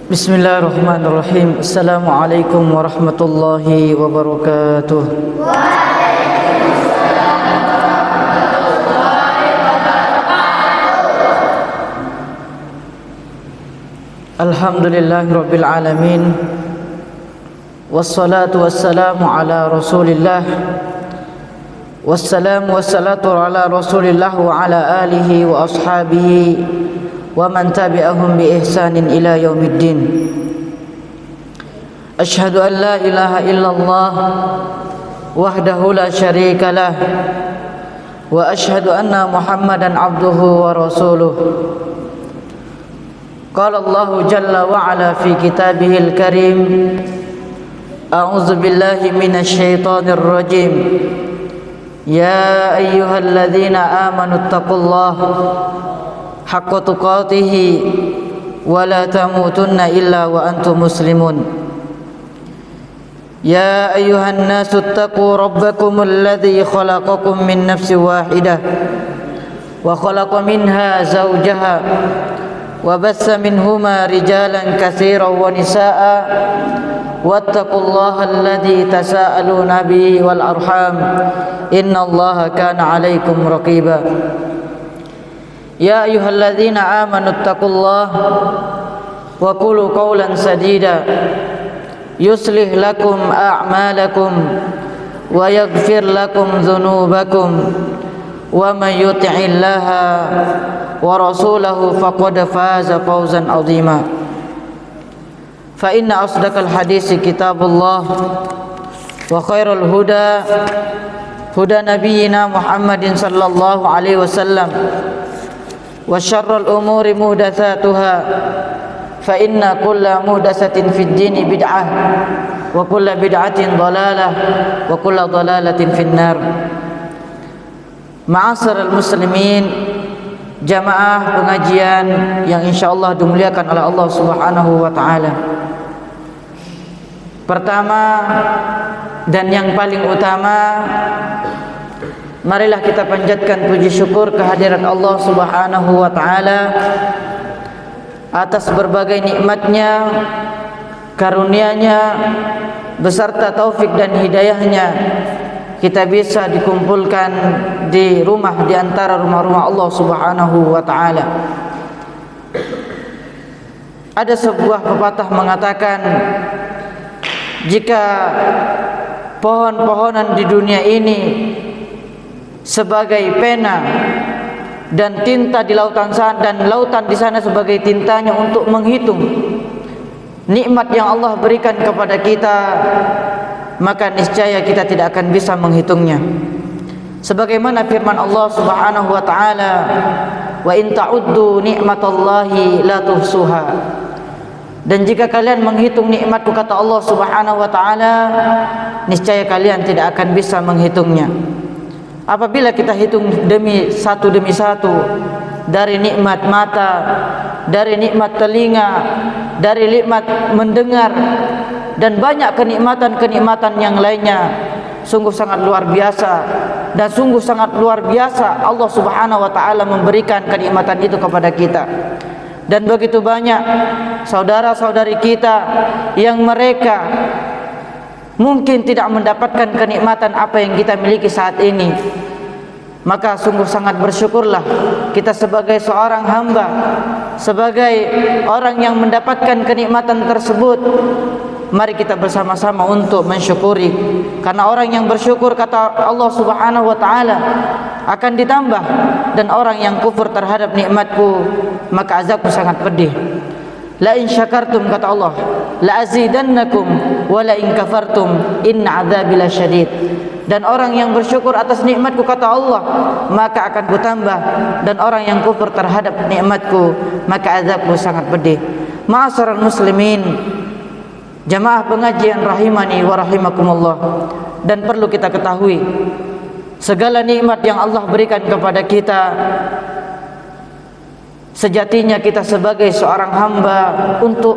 Bismillahirrahmanirrahim. Assalamualaikum warahmatullahi wabarakatuh. Alhamdulillahirabbil alamin. Wassalatu wassalamu ala Rasulillah. Wassalatu ala Rasulillah wa ala alihi wa ashabihi wa man tabi'ahum bi ihsanin ila yaumiddin. Asyhadu an la ilaha illallah wahdahu la syarika lah wa asyhadu anna Muhammadan abduhu wa rasuluh. Qala Allah jalla wa ala fi kitabihil karim, a'udzu billahi minasy syaithanir rajim. Ya ayyuhalladzina amanu taqullaha haqqa tuqatihi wa la tamutunna illa wa antum muslimun. Ya ayyuhan nasu taqu rabbakumul ladzi khalaqakum min nafsin wahidah wa khalaqa minha zawjaha wa bassa minhuma rijalan katsiran wa nisaa'a wattaqullaha alladzi tasaaluna bihi wal arham innallaha kana 'alaikum raqiba. Ya ayyuhalladzina amanu taqullaha wa qulu qawlan sadida yuslih lakum a'malakum wa yaghfir lakum dhunubakum wa may yuti'illaha wa rasulahu faqad faza fawzan 'azima. Fa inna asdaqal hadisi kitabullah wa khairul huda huda nabiyyina Muhammadin sallallahu alaihi wasallam wa syarrul umuri muhdatsatuha fa inna kulla muhdatsatin fid dini bid'ah wa kulla bid'atin dhalalah wa kulla dhalalatin finnar. Ma'asyiral muslimin, jamaah pengajian yang insyaallah dimuliakan oleh Allah Subhanahu wa taala. Pertama dan yang paling utama, marilah kita panjatkan puji syukur kehadirat Allah Subhanahu wa taala atas berbagai nikmatnya, karunia-Nya beserta taufik dan hidayahnya kita bisa dikumpulkan di rumah di antara rumah-rumah Allah Subhanahu wa taala. Ada sebuah pepatah mengatakan, jika pohon-pohonan di dunia ini sebagai pena dan tinta di lautan sana, dan lautan di sana sebagai tintanya untuk menghitung nikmat yang Allah berikan kepada kita, maka niscaya kita tidak akan bisa menghitungnya. Sebagaimana firman Allah Subhanahu wa taala, wa in ta'uddu ni'matallahi la tuhsuha. Dan jika kalian menghitung nikmatku, kata Allah Subhanahu wa taala, niscaya kalian tidak akan bisa menghitungnya. Apabila kita hitung demi satu, dari nikmat mata, dari nikmat telinga, dari nikmat mendengar, dan banyak kenikmatan-kenikmatan yang lainnya, sungguh sangat luar biasa. Dan sungguh sangat luar biasa Allah Subhanahu wa taala memberikan kenikmatan itu kepada kita. Dan begitu banyak saudara-saudari kita yang mereka mungkin tidak mendapatkan kenikmatan apa yang kita miliki saat ini. Maka sungguh sangat bersyukurlah kita sebagai seorang hamba, sebagai orang yang mendapatkan kenikmatan tersebut. Mari kita bersama-sama untuk mensyukuri, karena orang yang bersyukur, kata Allah Subhanahu wa taala, akan ditambah, dan orang yang kufur terhadap nikmatku, maka azabku sangat pedih. La in syakartum, kata Allah, la azidannakum wa la in kafartum inna adzabi lasyadid. Dan orang yang bersyukur atas nikmatku, kata Allah, maka akan kutambah, dan orang yang kufur terhadap nikmatku, maka azabku sangat pedih. Ma'asyiral muslimin, jamaah pengajian rahimani wa rahimakumullah. Dan perlu kita ketahui, segala nikmat yang Allah berikan kepada kita, sejatinya kita sebagai seorang hamba untuk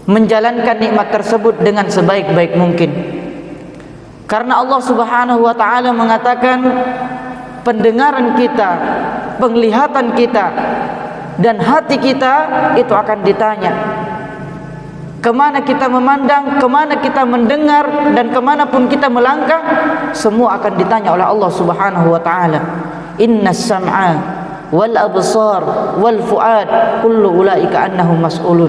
menjalankan nikmat tersebut dengan sebaik-baik mungkin. Karena Allah Subhanahu wa taala mengatakan, pendengaran kita, penglihatan kita, dan hati kita itu akan ditanya. Kemana kita memandang, kemana kita mendengar, dan kemanapun kita melangkah, semua akan ditanya oleh Allah Subhanahu wa ta'ala. Innas sam'a wal absar wal fuad kullu ulaika annahum mas'ulun.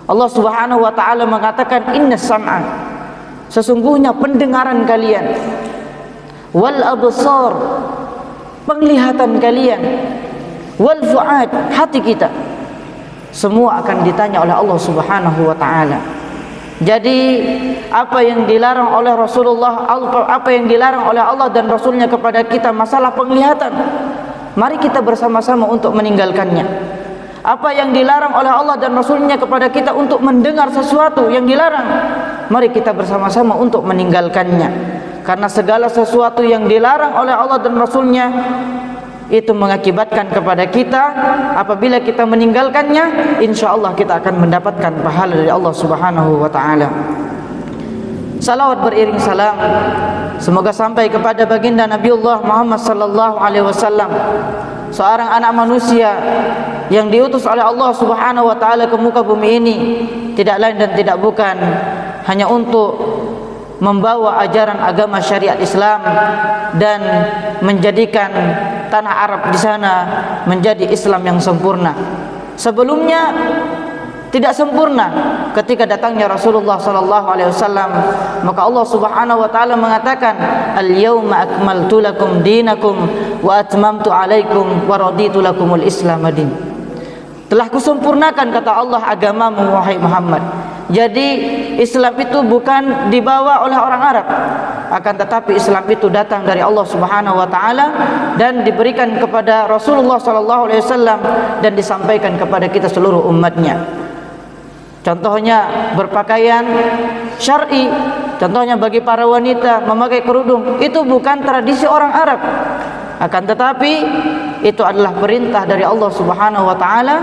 Allah Subhanahu wa ta'ala mengatakan innas sam'a, sesungguhnya pendengaran kalian, wal absar, penglihatan kalian, wal fuad, hati kita, semua akan ditanya oleh Allah Subhanahu wa ta'ala. Jadi apa yang dilarang oleh Rasulullah, apa yang dilarang oleh Allah dan Rasulnya kepada kita masalah penglihatan, mari kita bersama-sama untuk meninggalkannya. Apa yang dilarang oleh Allah dan Rasulnya kepada kita untuk mendengar sesuatu yang dilarang, mari kita bersama-sama untuk meninggalkannya. Karena segala sesuatu yang dilarang oleh Allah dan Rasulnya itu mengakibatkan kepada kita, apabila kita meninggalkannya, insyaallah kita akan mendapatkan pahala dari Allah Subhanahu wa ta'ala. Salawat beriring salam semoga sampai kepada baginda Nabiullah Muhammad sallallahu alaihi wasallam, seorang anak manusia yang diutus oleh Allah Subhanahu wa ta'ala ke muka bumi ini, tidak lain dan tidak bukan hanya untuk membawa ajaran agama syariat Islam dan menjadikan tanah Arab di sana menjadi Islam yang sempurna. Sebelumnya tidak sempurna ketika datangnya Rasulullah sallallahu alaihi wasallam, maka Allah Subhanahu wa taala mengatakan, "Al-yauma akmaltu lakum dinakum wa atmamtu alaikum wa raditu lakumul Islam din." Telah kusempurnakan, kata Allah, agamamu wahai Muhammad. Jadi Islam itu bukan dibawa oleh orang Arab, akan tetapi Islam itu datang dari Allah Subhanahu wa taala dan diberikan kepada Rasulullah sallallahu alaihi wasallam dan disampaikan kepada kita seluruh umatnya. Contohnya berpakaian syar'i, contohnya bagi para wanita memakai kerudung, itu bukan tradisi orang Arab, akan tetapi itu adalah perintah dari Allah Subhanahu wa taala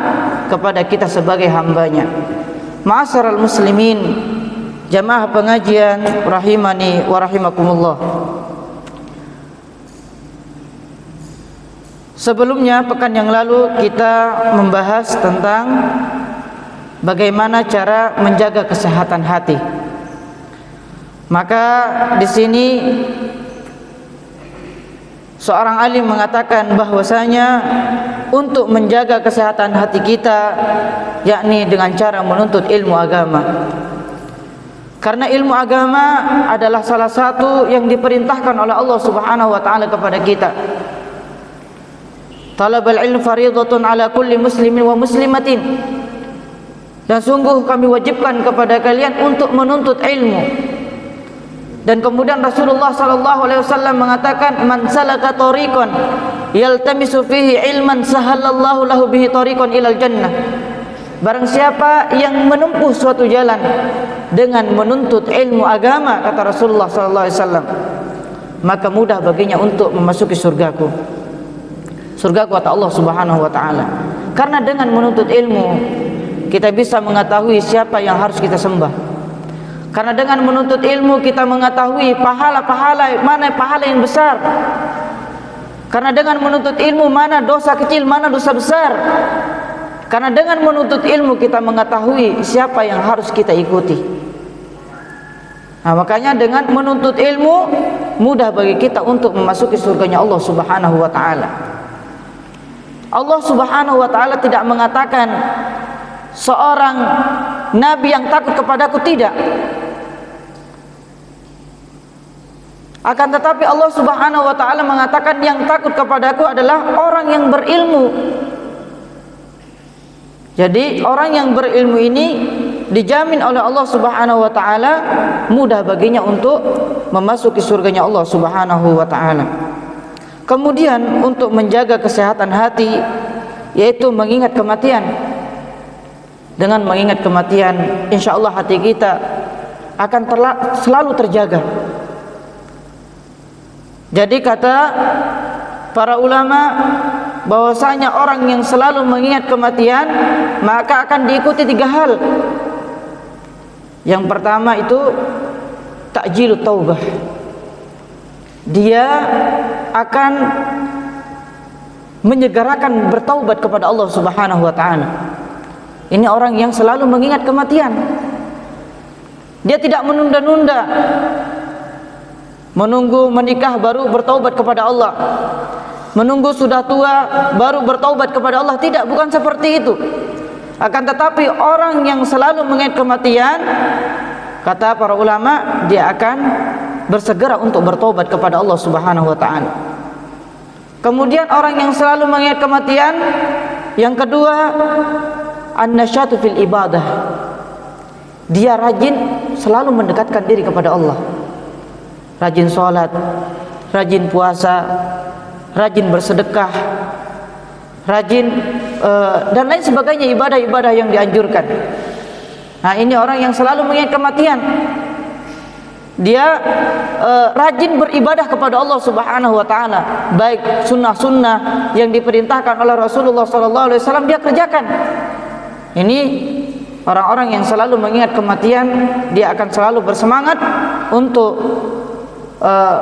kepada kita sebagai hambanya. Ma'asyiral muslimin, jamaah pengajian rahimani wa rahimakumullah. Sebelumnya, pekan yang lalu kita membahas tentang bagaimana cara menjaga kesehatan hati. Maka di sini seorang alim mengatakan bahwasanya untuk menjaga kesehatan hati kita, yakni dengan cara menuntut ilmu agama. Karena ilmu agama adalah salah satu yang diperintahkan oleh Allah Subhanahu wa taala kepada kita. Talabul ilm fardhatun ala kulli muslimin wa muslimatin. Dan sungguh kami wajibkan kepada kalian untuk menuntut ilmu. Dan kemudian Rasulullah sallallahu alaihi wasallam mengatakan, "Man salaka tariqan yaltamisu fihi ilman sahalallahu lahu bihi tariqan ilal jannah." Barang siapa yang menempuh suatu jalan dengan menuntut ilmu agama, kata Rasulullah sallallahu alaihi wasallam, maka mudah baginya untuk memasuki surgaku. Surgaku kata Allah Subhanahu wa taala. Karena dengan menuntut ilmu kita bisa mengetahui siapa yang harus kita sembah. Karena dengan menuntut ilmu kita mengetahui pahala-pahala, mana pahala yang besar. Karena dengan menuntut ilmu mana dosa kecil, mana dosa besar. Karena dengan menuntut ilmu kita mengetahui siapa yang harus kita ikuti. Nah, makanya dengan menuntut ilmu mudah bagi kita untuk memasuki surganya Allah Subhanahu wa taala. Allah Subhanahu wa taala tidak mengatakan seorang nabi yang takut kepadaku, tidak. Akan tetapi Allah Subhanahu wa taala mengatakan yang takut kepadaku adalah orang yang berilmu. Jadi orang yang berilmu ini dijamin oleh Allah Subhanahu wa taala mudah baginya untuk memasuki surganya Allah Subhanahu wa taala. Kemudian untuk menjaga kesehatan hati, yaitu mengingat kematian. Dengan mengingat kematian, insyaallah hati kita akan selalu terjaga. Jadi kata para ulama bahwasanya orang yang selalu mengingat kematian maka akan diikuti 3 hal. Yang pertama itu ta'jilut taubah. Dia akan menyegerakan bertaubat kepada Allah Subhanahu wa taala. Ini orang yang selalu mengingat kematian. Dia tidak menunda-nunda, menunggu menikah baru bertaubat kepada Allah, menunggu sudah tua baru bertaubat kepada Allah. Tidak, bukan seperti itu. Akan tetapi orang yang selalu mengingat kematian, kata para ulama, dia akan bersegera untuk bertaubat kepada Allah Subhanahu wa taala. Kemudian orang yang selalu mengingat kematian, yang kedua, an-nasyatu fil ibadah. Dia rajin selalu mendekatkan diri kepada Allah. Rajin sholat, rajin puasa, rajin bersedekah, rajin dan lain sebagainya ibadah-ibadah yang dianjurkan. Nah, ini orang yang selalu mengingat kematian. Dia rajin beribadah kepada Allah Subhanahu wa taala, baik sunnah-sunnah yang diperintahkan oleh Rasulullah sallallahu alaihi wasallam dia kerjakan. Ini orang-orang yang selalu mengingat kematian, dia akan selalu bersemangat untuk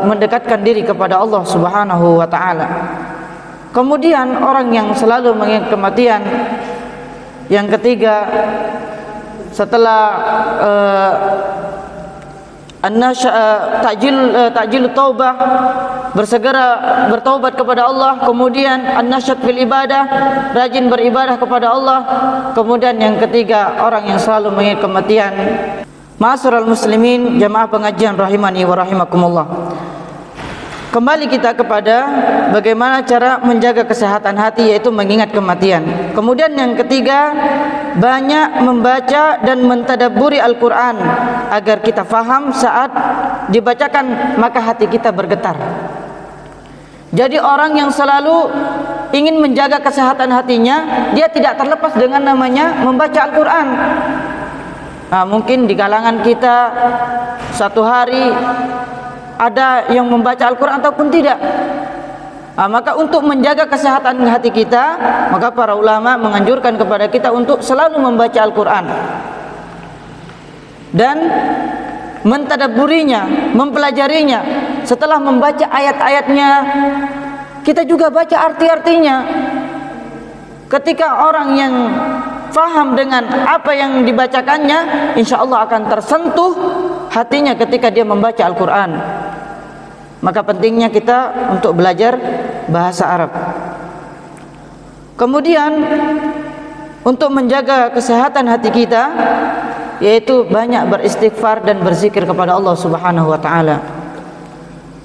mendekatkan diri kepada Allah Subhanahu wa taala. Kemudian orang yang selalu mengingat kematian, yang ketiga, setelah ta'jil taubah, bersegera bertaubat kepada Allah, kemudian an-nasyat fil ibadah, rajin beribadah kepada Allah. Kemudian yang ketiga, orang yang selalu mengingat kematian. Ma'asyiral muslimin, jamaah pengajian rahimani wa rahimakumullah. Kembali kita kepada bagaimana cara menjaga kesehatan hati, yaitu mengingat kematian. Kemudian yang ketiga, banyak membaca dan mentadabburi Al-Quran agar kita faham saat dibacakan, maka hati kita bergetar. Jadi orang yang selalu ingin menjaga kesehatan hatinya, dia tidak terlepas dengan namanya membaca Al-Quran. Nah, mungkin di kalangan kita satu hari ada yang membaca Al-Quran ataupun tidak. Maka untuk menjaga kesehatan hati kita, maka para ulama menganjurkan kepada kita untuk selalu membaca Al-Quran dan mentadabburinya, mempelajarinya. Setelah membaca ayat-ayatnya, kita juga baca arti-artinya. Ketika orang yang faham dengan apa yang dibacakannya, insya Allah akan tersentuh hatinya ketika dia membaca Al-Quran. Maka pentingnya kita untuk belajar bahasa Arab. Kemudian untuk menjaga kesehatan hati kita, yaitu banyak beristighfar dan berzikir kepada Allah Subhanahu wa taala.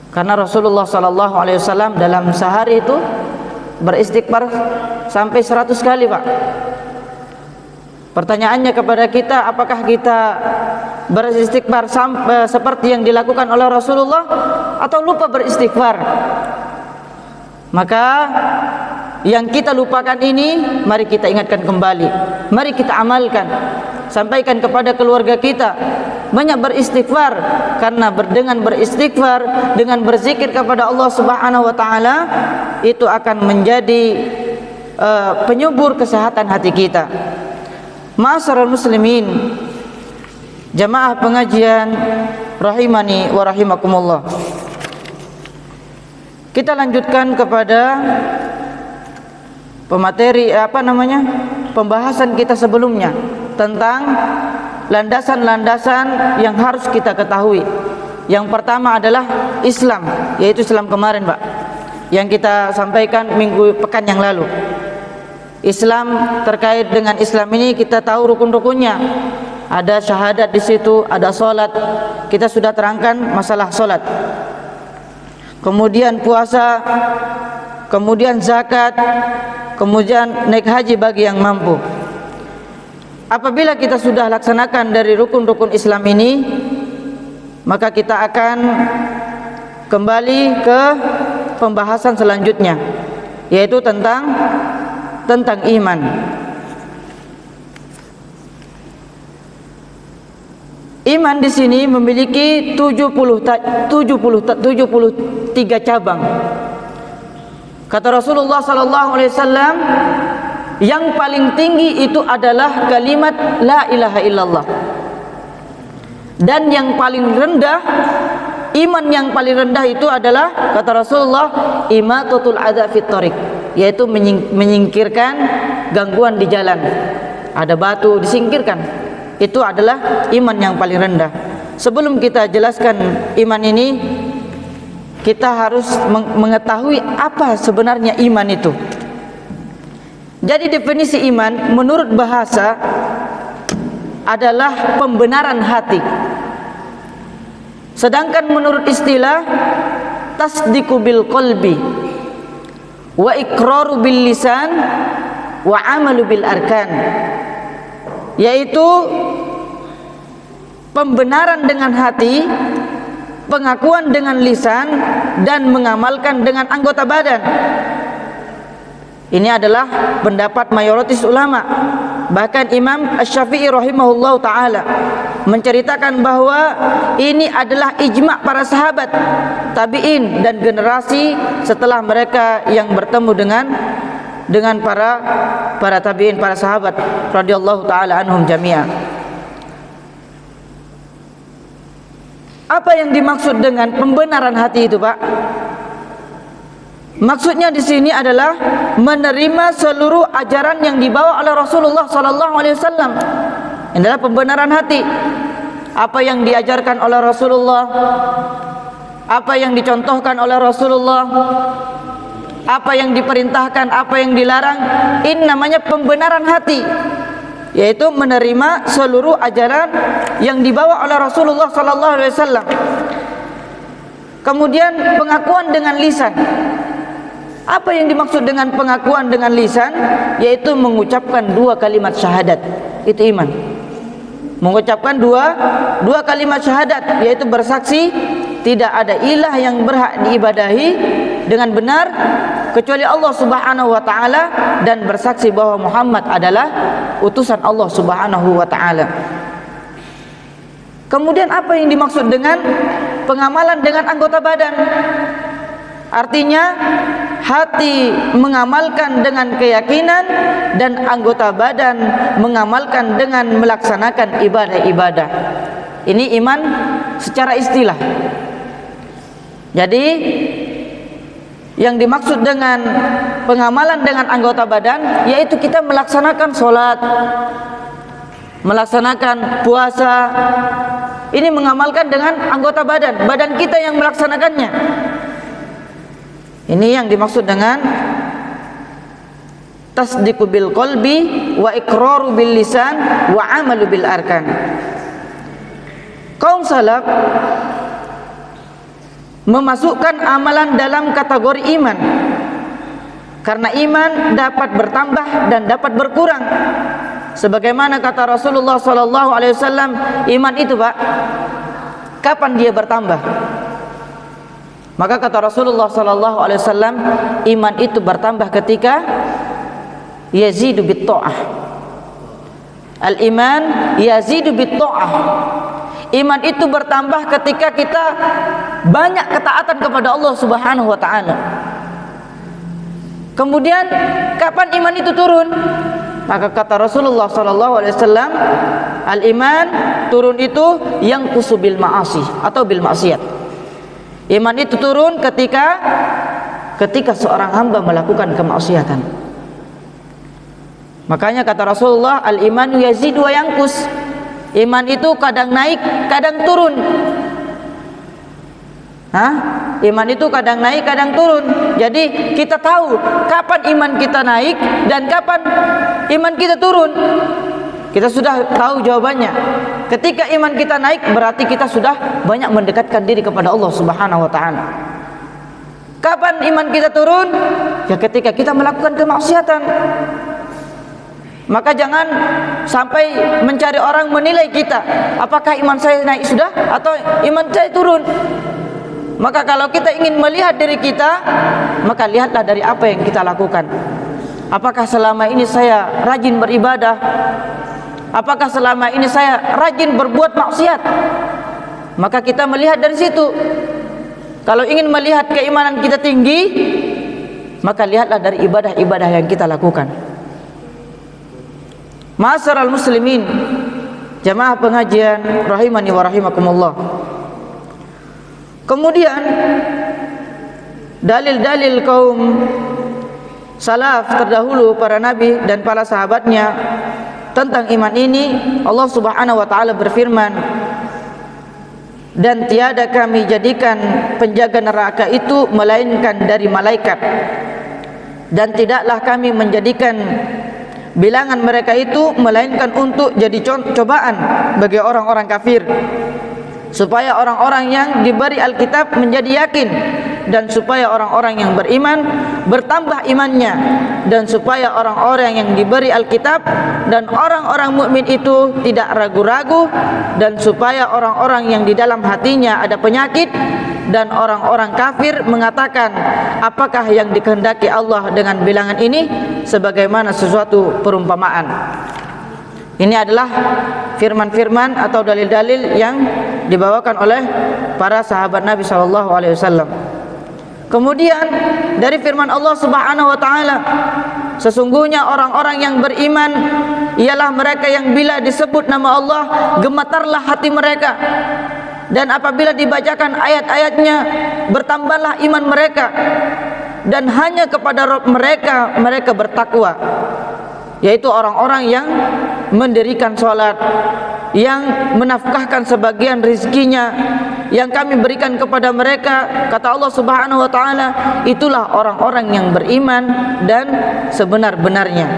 Karena Rasulullah sallallahu alaihi wasallam dalam sehari itu beristighfar sampai 100 kali, Pak. Pertanyaannya kepada kita, apakah kita beristighfar seperti yang dilakukan oleh Rasulullah atau lupa beristighfar? Maka yang kita lupakan ini, mari kita ingatkan kembali, mari kita amalkan, sampaikan kepada keluarga kita, banyak beristighfar. Karena dengan beristighfar, dengan berzikir kepada Allah Subhanahu wa taala, itu akan menjadi penyubur kesehatan hati kita. Ma'asyiral muslimin, jamaah pengajian rahimani wa rahimakumullah. Kita lanjutkan kepada pemateri pembahasan kita sebelumnya tentang landasan-landasan yang harus kita ketahui. Yang pertama adalah Islam, yaitu Islam kemarin, Pak, yang kita sampaikan pekan yang lalu. Islam, terkait dengan Islam ini kita tahu rukun-rukunnya. Ada syahadat di situ, ada salat. Kita sudah terangkan masalah salat. Kemudian puasa, kemudian zakat, kemudian naik haji bagi yang mampu. Apabila kita sudah laksanakan dari rukun-rukun Islam ini, maka kita akan kembali ke pembahasan selanjutnya, yaitu tentang iman. Iman di sini memiliki 73 cabang. Kata Rasulullah sallallahu alaihi wasallam, yang paling tinggi itu adalah kalimat la ilaha illallah. Dan yang paling rendah, iman yang paling rendah itu adalah, kata Rasulullah, imatatul adza fit thariq, yaitu menyingkirkan gangguan di jalan. Ada batu disingkirkan, itu adalah iman yang paling rendah. Sebelum kita jelaskan iman ini, kita harus mengetahui apa sebenarnya iman itu. Jadi definisi iman menurut bahasa adalah pembenaran hati. Sedangkan menurut istilah tasdiqu bil qalbi wa iqraru bil lisan wa amalu bil arkan, yaitu pembenaran dengan hati, pengakuan dengan lisan, dan mengamalkan dengan anggota badan. Ini adalah pendapat mayoritas ulama. Bahkan Imam Asy-Syafi'i rahimahullah ta'ala menceritakan bahwa ini adalah ijma' para sahabat, tabi'in, dan generasi setelah mereka yang bertemu dengan para tabi'in, para sahabat radhiyallahu ta'ala anhum jami'an. Apa yang dimaksud dengan pembenaran hati itu, Pak? Maksudnya di sini adalah menerima seluruh ajaran yang dibawa oleh Rasulullah sallallahu alaihi wasallam. Ini adalah pembenaran hati. Apa yang diajarkan oleh Rasulullah, apa yang dicontohkan oleh Rasulullah, apa yang diperintahkan, apa yang dilarang, ini namanya pembenaran hati, yaitu menerima seluruh ajaran yang dibawa oleh Rasulullah sallallahu alaihi wasallam. Kemudian pengakuan dengan lisan. Apa yang dimaksud dengan pengakuan dengan lisan? Yaitu mengucapkan 2 kalimat syahadat. Itu iman. Mengucapkan dua kalimat syahadat, yaitu bersaksi tidak ada ilah yang berhak diibadahi dengan benar kecuali Allah Subhanahu wa taala, dan bersaksi bahwa Muhammad adalah utusan Allah Subhanahu wa taala. Kemudian apa yang dimaksud dengan pengamalan dengan anggota badan? Artinya hati mengamalkan dengan keyakinan dan anggota badan mengamalkan dengan melaksanakan ibadah-ibadah. Ini iman secara istilah. Jadi yang dimaksud dengan pengamalan dengan anggota badan yaitu kita melaksanakan sholat, melaksanakan puasa. Ini mengamalkan dengan anggota badan kita yang melaksanakannya. Ini yang dimaksud dengan tasdiqu bil qalbi wa iqraru bil lisan wa amalu bil arkan. Kaum salaf memasukkan amalan dalam kategori iman, karena iman dapat bertambah dan dapat berkurang. Sebagaimana kata Rasulullah sallallahu alaihi wasallam, iman itu, Pak, kapan dia bertambah? Maka kata Rasulullah sallallahu alaihi wasallam, iman itu bertambah ketika yazidu bit ta'ah. Al-iman yazidu bit ta'ah. Iman itu bertambah ketika kita banyak ketaatan kepada Allah Subhanahu wa taala. Kemudian kapan iman itu turun? Maka kata Rasulullah sallallahu alaihi wasallam, al-iman turun itu yang kusubil ma'asi atau bil maksiat. Iman itu turun ketika seorang hamba melakukan kemaksiatan. Makanya kata Rasulullah, al-imanu yazidu wa yanqus. Iman itu kadang naik, kadang turun. Iman itu kadang naik, kadang turun. Jadi kita tahu kapan iman kita naik dan kapan iman kita turun. Kita sudah tahu jawabannya. Ketika iman kita naik berarti kita sudah banyak mendekatkan diri kepada Allah Subhanahu wa taala. Kapan iman kita turun? Ya ketika kita melakukan kemaksiatan. Maka jangan sampai mencari orang menilai kita, apakah iman saya naik sudah atau iman saya turun. Maka kalau kita ingin melihat diri kita, maka lihatlah dari apa yang kita lakukan. Apakah selama ini saya rajin beribadah? Apakah selama ini saya rajin berbuat maksiat? Maka kita melihat dari situ. Kalau ingin melihat keimanan kita tinggi, maka lihatlah dari ibadah-ibadah yang kita lakukan. Ma'asyiral muslimin, jamaah pengajian rahimani wa rahimakumullah. Kemudian dalil-dalil kaum salaf terdahulu, para nabi dan para sahabatnya tentang iman ini, Allah Subhanahu wa taala berfirman, dan tiada kami jadikan penjaga neraka itu melainkan dari malaikat, dan tidaklah kami menjadikan bilangan mereka itu melainkan untuk jadi cobaan bagi orang-orang kafir, supaya orang-orang yang diberi Alkitab menjadi yakin, dan supaya orang-orang yang beriman bertambah imannya, dan supaya orang-orang yang diberi Alkitab dan orang-orang mukmin itu tidak ragu-ragu, dan supaya orang-orang yang di dalam hatinya ada penyakit dan orang-orang kafir mengatakan, apakah yang dikehendaki Allah dengan bilangan ini, sebagaimana sesuatu perumpamaan. Ini adalah firman-firman atau dalil-dalil yang dibawakan oleh para sahabat Nabi SAW. Kemudian dari firman Allah Subhanahu wa taala, sesungguhnya orang-orang yang beriman ialah mereka yang bila disebut nama Allah gemetarlah hati mereka, dan apabila dibacakan ayat-ayatnya bertambahlah iman mereka, dan hanya kepada Rabb mereka mereka bertakwa, yaitu orang-orang yang mendirikan salat, yang menafkahkan sebagian rizkinya yang kami berikan kepada mereka. Kata Allah Subhanahu wa taala, itulah orang-orang yang beriman dan sebenar-benarnya.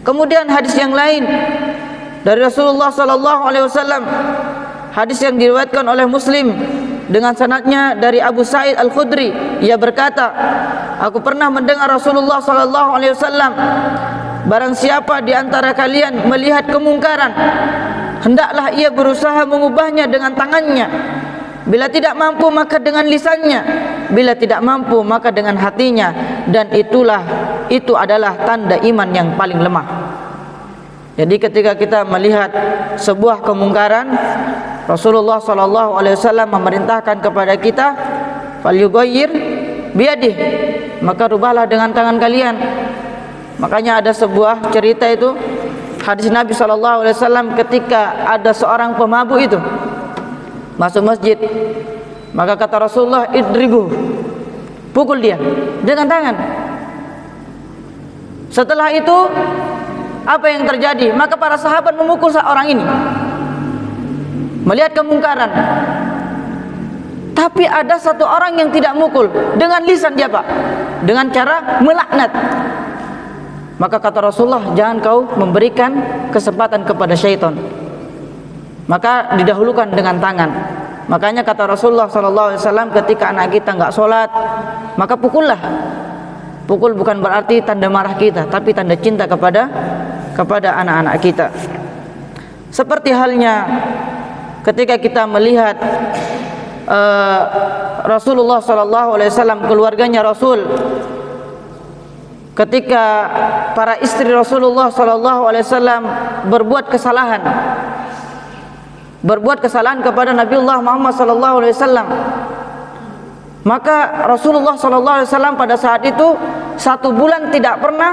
Kemudian hadis yang lain dari Rasulullah sallallahu alaihi wasallam, hadis yang diriwayatkan oleh Muslim dengan sanadnya dari Abu Sa'id Al-Khudri, ia berkata, aku pernah mendengar Rasulullah sallallahu alaihi wasallam, barang siapa di antara kalian melihat kemungkaran, hendaklah ia berusaha mengubahnya dengan tangannya, bila tidak mampu maka dengan lisannya, bila tidak mampu maka dengan hatinya, dan itu adalah tanda iman yang paling lemah. Jadi ketika kita melihat sebuah kemungkaran, Rasulullah SAW memerintahkan kepada kita, falyughayyir biyadih, maka rubahlah dengan tangan kalian. Makanya ada sebuah cerita itu, hadis Nabi SAW ketika ada seorang pemabuk itu masuk masjid, maka kata Rasulullah, idribu, pukul dia dengan tangan. Setelah itu apa yang terjadi? Maka para sahabat memukul orang ini melihat kemungkaran. Tapi ada satu orang yang tidak mukul, dengan lisan dia Pak, dengan cara melaknat. Maka kata Rasulullah, jangan kau memberikan kesempatan kepada syaitan, maka didahulukan dengan tangan. Makanya kata Rasulullah SAW, ketika anak kita enggak sholat, maka pukullah. Pukul bukan berarti tanda marah kita, tapi tanda cinta kepada anak-anak kita. Seperti halnya ketika kita melihat Rasulullah SAW, keluarganya Rasul, ketika para istri Rasulullah SAW berbuat kesalahan kepada Nabiullah Muhammad SAW, maka Rasulullah SAW pada saat itu 1 bulan tidak pernah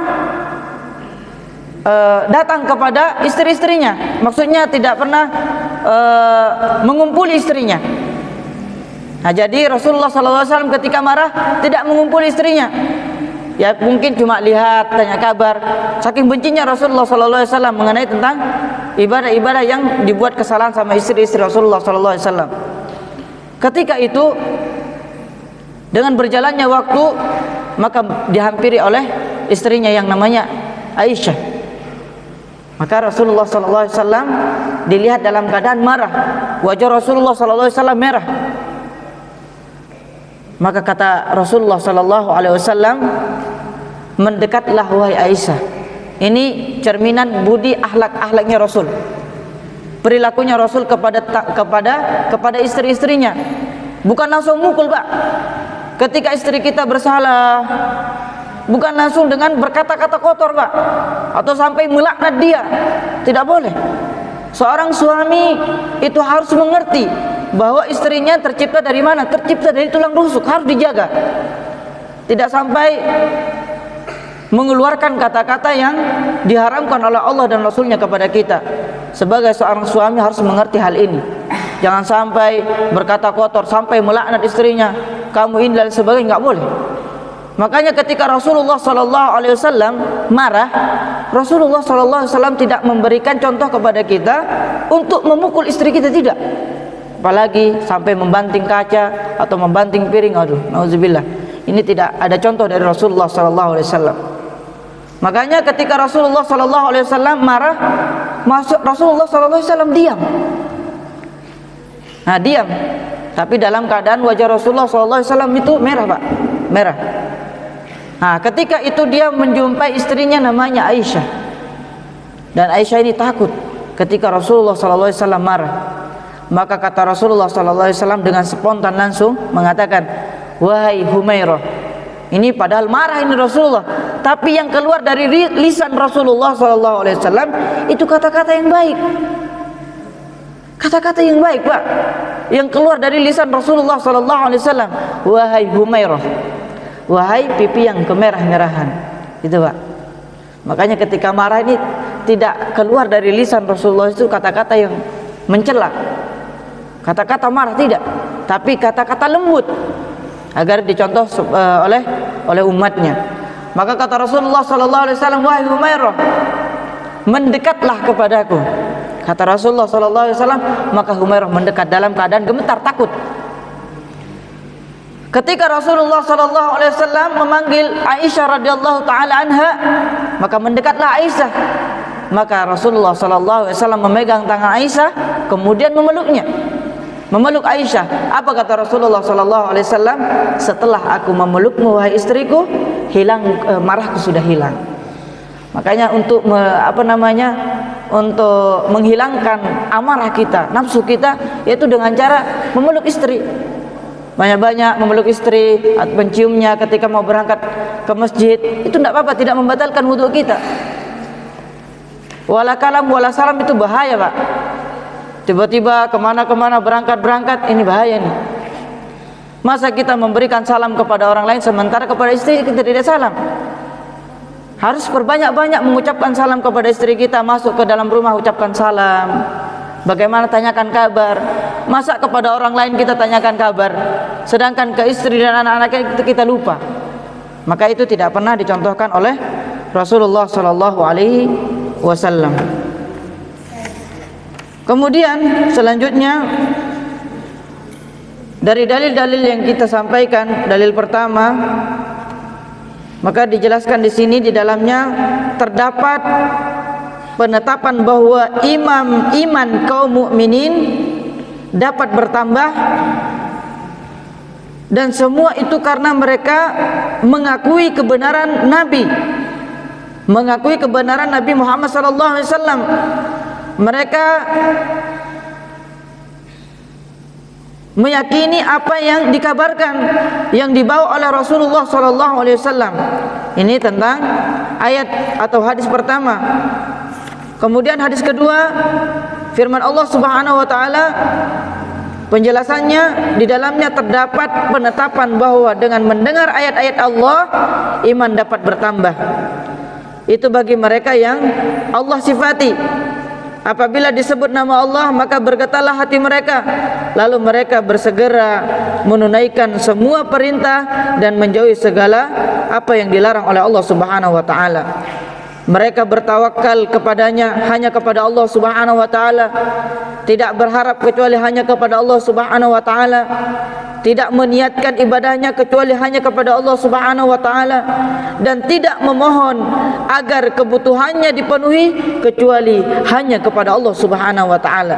datang kepada istri-istrinya, maksudnya tidak pernah mengumpuli istrinya. Nah, jadi Rasulullah SAW ketika marah tidak mengumpuli istrinya. Ya mungkin cuma lihat, tanya kabar. Saking bencinya Rasulullah SAW mengenai tentang ibadah-ibadah yang dibuat kesalahan sama istri-istri Rasulullah SAW. Ketika itu, dengan berjalannya waktu, maka dihampiri oleh istrinya yang namanya Aisyah. Maka Rasulullah SAW dilihat dalam keadaan marah. Wajah Rasulullah SAW merah. Maka kata Rasulullah SAW, mendekatlah wahai Aisyah. Ini cerminan budi akhlak-akhlaknya Rasul, perilakunya Rasul kepada istri-istrinya. Bukan langsung mukul Pak. Ketika istri kita bersalah, bukan langsung dengan berkata-kata kotor Pak, atau sampai melaknat dia. Tidak boleh. Seorang suami itu harus mengerti bahwa istrinya tercipta dari mana? Tercipta dari tulang rusuk, harus dijaga. Tidak sampai mengeluarkan kata-kata yang diharamkan oleh Allah dan Rasulnya kepada kita. Sebagai seorang suami harus mengerti hal ini. Jangan sampai berkata kotor, sampai melaknat istrinya, kamu ini dan sebagainya, enggak boleh. Makanya ketika Rasulullah sallallahu alaihi wasallam marah, Rasulullah sallallahu alaihi wasallam tidak memberikan contoh kepada kita untuk memukul istri kita, tidak. Apalagi sampai membanting kaca atau membanting piring. Aduh, nauzubillah. Ini tidak ada contoh dari Rasulullah sallallahu alaihi wasallam. Makanya ketika Rasulullah sallallahu alaihi wasallam marah, Rasulullah sallallahu alaihi wasallam diam. Nah, diam. Tapi dalam keadaan wajah Rasulullah sallallahu alaihi wasallam itu merah, Pak. Merah. Nah, ketika itu dia menjumpai istrinya namanya Aisyah. Dan Aisyah ini takut ketika Rasulullah sallallahu alaihi wasallam marah. Maka kata Rasulullah sallallahu alaihi wasallam dengan spontan langsung mengatakan, "Wahai Humairah." Ini padahal marah ini Rasulullah, tapi yang keluar dari lisan Rasulullah sallallahu alaihi wasallam itu kata-kata yang baik. Kata-kata yang baik, Pak. Yang keluar dari lisan Rasulullah sallallahu alaihi wasallam, "Wahai Humairah." Wahai pipi yang kemerah-merahan. Itu, Pak. Makanya ketika marah ini tidak keluar dari lisan Rasulullah itu kata-kata yang mencela. Kata-kata marah tidak, tapi kata-kata lembut agar dicontoh oleh umatnya. Maka kata Rasulullah sallallahu alaihi wasallam, "Wahai Humairah, mendekatlah kepadaku." Kata Rasulullah sallallahu alaihi wasallam, maka Humairah mendekat dalam keadaan gemetar, takut. Ketika Rasulullah sallallahu alaihi wasallam memanggil Aisyah radhiyallahu taala anha, maka mendekatlah Aisyah. Maka Rasulullah sallallahu alaihi wasallam memegang tangan Aisyah, kemudian memeluknya. Memeluk Aisyah. Apa kata Rasulullah sallallahu alaihi wasallam? "Setelah aku memelukmu wahai istriku, marahku sudah hilang." Makanya untuk untuk menghilangkan amarah kita, nafsu kita, yaitu dengan cara memeluk istri. Banyak-banyak memeluk istri, menciumnya ketika mau berangkat ke masjid, itu tidak apa-apa, tidak membatalkan wudhu kita. Wala kalam wala salam itu bahaya, Pak. Tiba-tiba kemana-kemana berangkat, ini bahaya nih. Masa kita memberikan salam kepada orang lain sementara kepada istri kita tidak salam? Harus berbanyak-banyak mengucapkan salam kepada istri kita. Masuk ke dalam rumah ucapkan salam. Bagaimana tanyakan kabar? Masa kepada orang lain kita tanyakan kabar, sedangkan ke istri dan anak-anaknya kita lupa? Maka itu tidak pernah dicontohkan oleh Rasulullah sallallahu alaihi wasallam. Kemudian selanjutnya dari dalil-dalil yang kita sampaikan, dalil pertama, maka dijelaskan di sini di dalamnya terdapat penetapan bahwa iman kaum mukminin dapat bertambah, dan semua itu karena mereka mengakui kebenaran Nabi, mengakui kebenaran Nabi Muhammad SAW. Mereka meyakini apa yang dikabarkan, yang dibawa oleh Rasulullah SAW. Ini tentang ayat atau hadis pertama. Kemudian hadis kedua, firman Allah Subhanahu wa taala, penjelasannya di dalamnya terdapat penetapan bahwa dengan mendengar ayat-ayat Allah iman dapat bertambah. Itu bagi mereka yang Allah sifati. Apabila disebut nama Allah maka bergetarlah hati mereka, lalu mereka bersegera menunaikan semua perintah dan menjauhi segala apa yang dilarang oleh Allah Subhanahu wa taala. Mereka bertawakal kepadanya hanya kepada Allah Subhanahu wa taala, tidak berharap kecuali hanya kepada Allah Subhanahu wa taala, tidak meniatkan ibadahnya kecuali hanya kepada Allah Subhanahu wa taala, dan tidak memohon agar kebutuhannya dipenuhi kecuali hanya kepada Allah Subhanahu wa taala.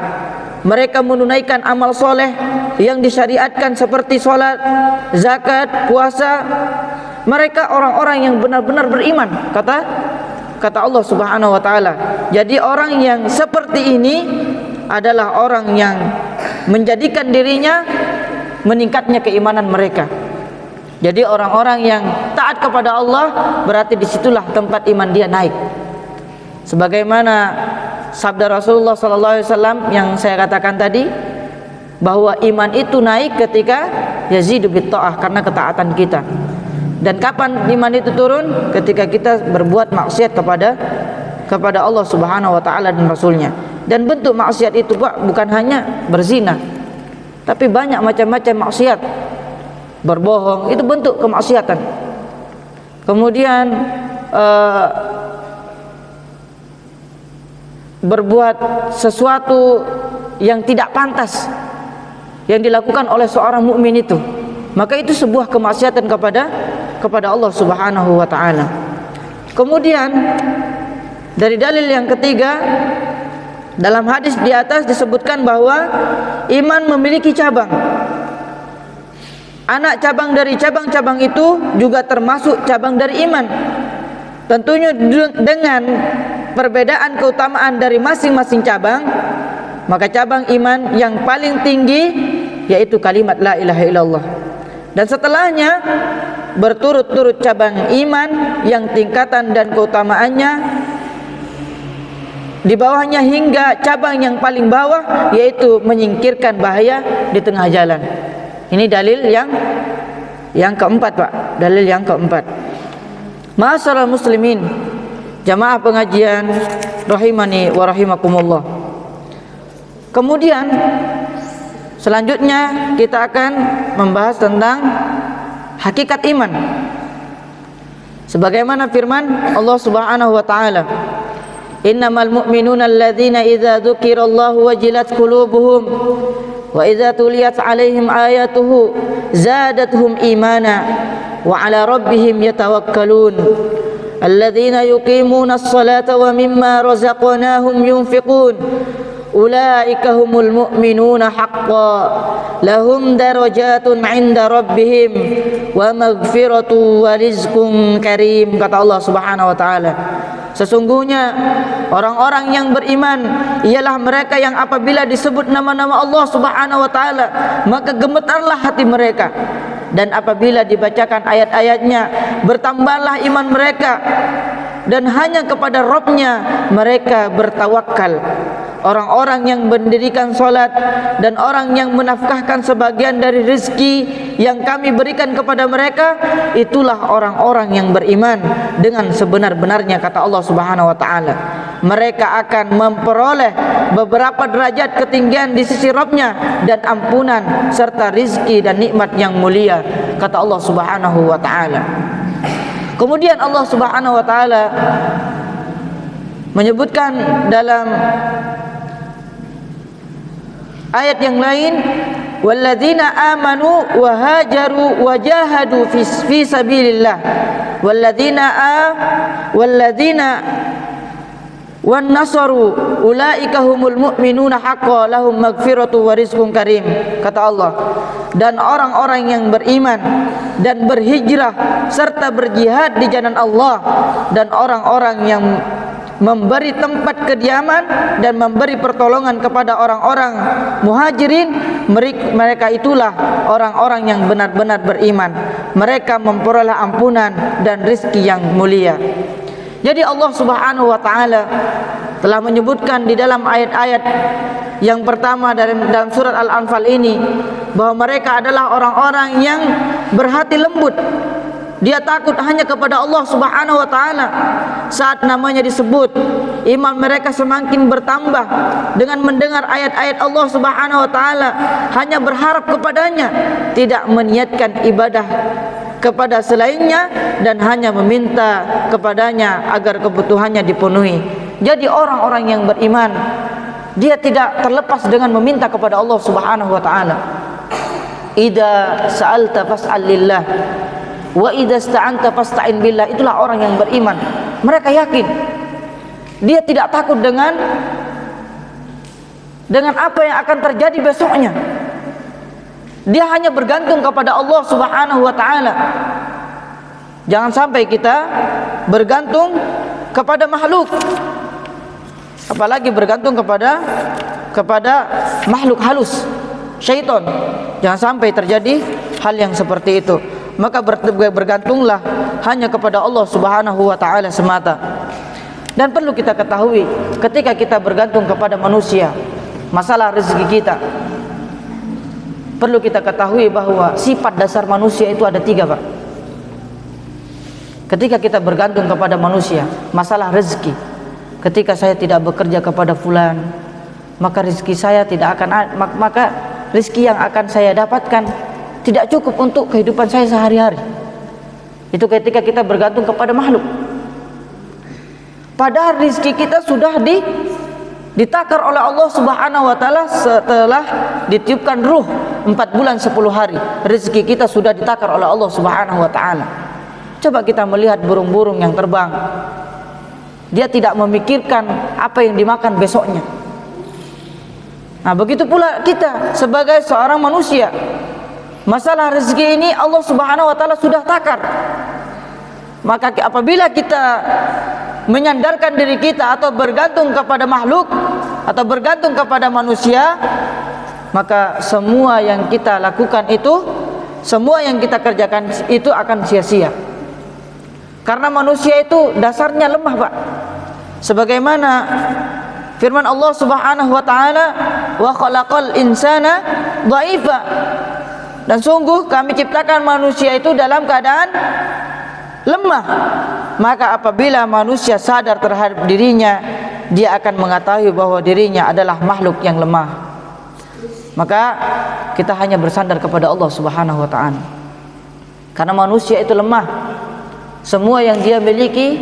Mereka menunaikan amal soleh yang disyariatkan seperti salat, zakat, puasa. Mereka orang-orang yang benar-benar beriman, kata Allah Subhanahu wa taala. Jadi orang yang seperti ini adalah orang yang menjadikan dirinya meningkatnya keimanan mereka. Jadi orang-orang yang taat kepada Allah berarti disitulah tempat iman dia naik. Sebagaimana sabda Rasulullah sallallahu alaihi wasallam yang saya katakan tadi, bahwa iman itu naik ketika yazidu bitta'ah, karena ketaatan kita. Dan kapan iman itu turun? Ketika kita berbuat maksiat kepada Allah Subhanahu wa taala dan Rasulnya. Dan bentuk maksiat itu, Pak, bukan hanya berzina, tapi banyak macam-macam maksiat. Berbohong itu bentuk kemaksiatan. kemudian berbuat sesuatu yang tidak pantas yang dilakukan oleh seorang mukmin itu, maka itu sebuah kemaksiatan kepada Allah Subhanahu wa taala. Kemudian dari dalil yang ketiga, dalam hadis di atas disebutkan bahwa iman memiliki cabang. Anak cabang dari cabang-cabang itu juga termasuk cabang dari iman. Tentunya dengan perbedaan keutamaan dari masing-masing cabang, maka cabang iman yang paling tinggi yaitu kalimat la ilaha illallah. Dan setelahnya berturut-turut cabang iman yang tingkatan dan keutamaannya di bawahnya hingga cabang yang paling bawah, yaitu menyingkirkan bahaya di tengah jalan. Ini dalil yang keempat, Pak. Dalil yang keempat. Ma'asyiral muslimin, jamaah pengajian rahimani wa rahimakumullah. Kemudian selanjutnya kita akan membahas tentang hakikat iman. Sebagaimana firman Allah Subhanahu wa taala, innamal mu'minuna alladzina idza dzukirallahu wajilat qulubuhum wa idza tuliyat 'alaihim ayatuhu zadatuhum imana wa 'ala rabbihim yatawakkalun alladzina yuqimunas salata wa mimma razaqnahum yunfiqun ulaika humul mu'minuna haqqan lahum darajatun 'inda rabbihim wa maghfiratu wa rizqun karim. Kata Allah Subhanahu wa taala, sesungguhnya orang-orang yang beriman ialah mereka yang apabila disebut nama-nama Allah Subhanahu wa taala maka gemetarlah hati mereka, dan apabila dibacakan ayat-ayatnya bertambahlah iman mereka, dan hanya kepada Rabb-Nya mereka bertawakal. Orang-orang yang mendirikan salat dan orang yang menafkahkan sebagian dari rezeki yang kami berikan kepada mereka, itulah orang-orang yang beriman dengan sebenar-benarnya. Kata Allah Subhanahu wa taala, mereka akan memperoleh beberapa derajat ketinggian di sisi Rabb-Nya dan ampunan serta rizki dan nikmat yang mulia. Kata Allah Subhanahu wa taala. Kemudian Allah Subhanahu wa taala menyebutkan dalam ayat yang lain, walladzina amanu wa hajaru wa jahadu fi sabilillah walladzina wan nasaru ulaika humul mu'minuna haqqan lahum maghfiratu wa rizqun karim. Kata Allah, dan orang-orang yang beriman dan berhijrah serta berjihad di jalan Allah, dan orang-orang yang memberi tempat kediaman dan memberi pertolongan kepada orang-orang muhajirin, mereka itulah orang-orang yang benar-benar beriman. Mereka memperoleh ampunan dan rizki yang mulia. Jadi Allah Subhanahu wa taala telah menyebutkan di dalam ayat-ayat yang pertama dalam surat Al-Anfal ini bahwa mereka adalah orang-orang yang berhati lembut. Dia takut hanya kepada Allah Subhanahu wa taala. Saat namanya disebut, iman mereka semakin bertambah dengan mendengar ayat-ayat Allah Subhanahu wa taala, hanya berharap kepadanya, tidak meniatkan ibadah kepada selainnya, dan hanya meminta kepadanya agar kebutuhannya dipenuhi. Jadi orang-orang yang beriman, dia tidak terlepas dengan meminta kepada Allah Subhanahu wa taala. Idza sa'alta fas'al lillah wa idza ista'anta fasta'in billah. Itulah orang yang beriman. Mereka yakin, dia tidak takut dengan apa yang akan terjadi besoknya. Dia hanya bergantung kepada Allah Subhanahu wa taala. Jangan sampai kita bergantung kepada makhluk, apalagi bergantung kepada makhluk halus, syaitan. Jangan sampai terjadi hal yang seperti itu. Maka bergantunglah hanya kepada Allah Subhanahu wa taala semata. Dan perlu kita ketahui, ketika kita bergantung kepada manusia, masalah rezeki kita, perlu kita ketahui bahwa sifat dasar manusia itu ada 3, Pak. Ketika kita bergantung kepada manusia, masalah rezeki, ketika saya tidak bekerja kepada fulan, maka rezeki saya tidak akan, maka rezeki yang akan saya dapatkan tidak cukup untuk kehidupan saya sehari-hari. Itu ketika kita bergantung kepada makhluk. Padahal rizki kita sudah ditakar oleh Allah Subhanahu wa taala setelah ditiupkan ruh 4 bulan 10 hari. Rizki kita sudah ditakar oleh Allah Subhanahu wa taala. Coba kita melihat burung-burung yang terbang. Dia tidak memikirkan apa yang dimakan besoknya. Nah, begitu pula kita sebagai seorang manusia. Masalah rezeki ini Allah Subhanahu wa taala sudah takar. Maka apabila kita menyandarkan diri kita atau bergantung kepada makhluk atau bergantung kepada manusia, maka semua yang kita lakukan itu, semua yang kita kerjakan itu akan sia-sia. Karena manusia itu dasarnya lemah, Pak. Sebagaimana firman Allah Subhanahu wa taala, "Wa khalaqal insana dha'ifa." Dan sungguh kami ciptakan manusia itu dalam keadaan lemah. Maka apabila manusia sadar terhadap dirinya, dia akan mengetahui bahwa dirinya adalah makhluk yang lemah. Maka kita hanya bersandar kepada Allah Subhanahu wa taala. Karena manusia itu lemah. Semua yang dia miliki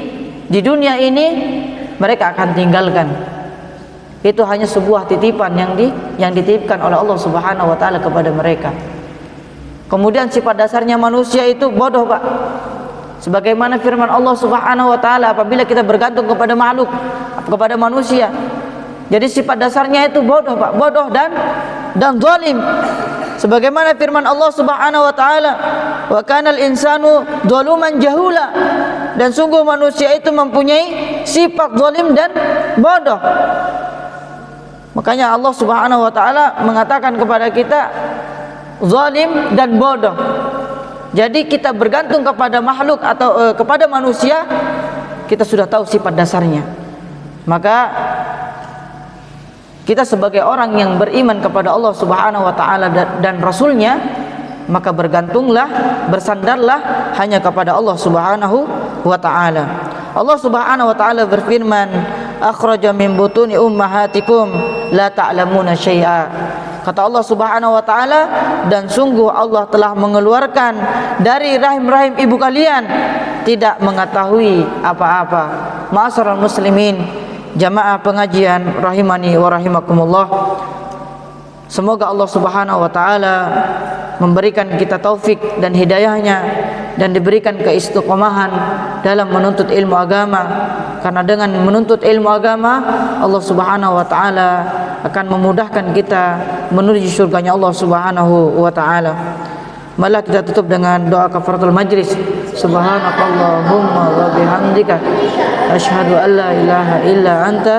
di dunia ini mereka akan tinggalkan. Itu hanya sebuah titipan yang dititipkan oleh Allah Subhanahu wa taala kepada mereka. Kemudian sifat dasarnya manusia itu bodoh, Pak. Sebagaimana firman Allah Subhanahu wa taala, apabila kita bergantung kepada makhluk, kepada manusia, jadi sifat dasarnya itu bodoh, Pak. Bodoh dan zalim. Sebagaimana firman Allah Subhanahu wa taala, "Wa kanal insanu zaluman jahula." Dan sungguh manusia itu mempunyai sifat zalim dan bodoh. Makanya Allah Subhanahu wa taala mengatakan kepada kita zalim dan bodoh. Jadi kita bergantung kepada makhluk atau kepada manusia, kita sudah tahu sifat dasarnya. Maka kita sebagai orang yang beriman kepada Allah Subhanahu wa taala dan Rasulnya, maka bergantunglah, bersandarlah hanya kepada Allah Subhanahu wa taala. Allah Subhanahu wa taala berfirman, "Akhraja min butuni ummahatikum la ta'lamuna syai'a." Kata Allah Subhanahu wa taala, dan sungguh Allah telah mengeluarkan dari rahim-rahim ibu kalian tidak mengetahui apa-apa. Ma'asyiral muslimin, jamaah pengajian rahimani wa rahimakumullah. Semoga Allah Subhanahu wa taala memberikan kita taufik dan hidayahnya, dan diberikan keistiqomahan dalam menuntut ilmu agama. Karena dengan menuntut ilmu agama, Allah Subhanahu wa taala akan memudahkan kita menuju surganya Allah Subhanahu wa taala. Malah kita tutup dengan doa kafaratul majlis. Subhanakallahumma wa bihamdika asyhadu an la ilaha illa anta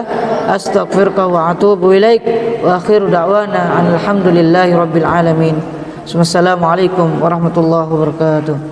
astaghfiruka wa atubu ilaik. Wa akhiru da'wana alhamdulillahi rabbil alamin. Wassalamualaikum warahmatullahi wabarakatuh.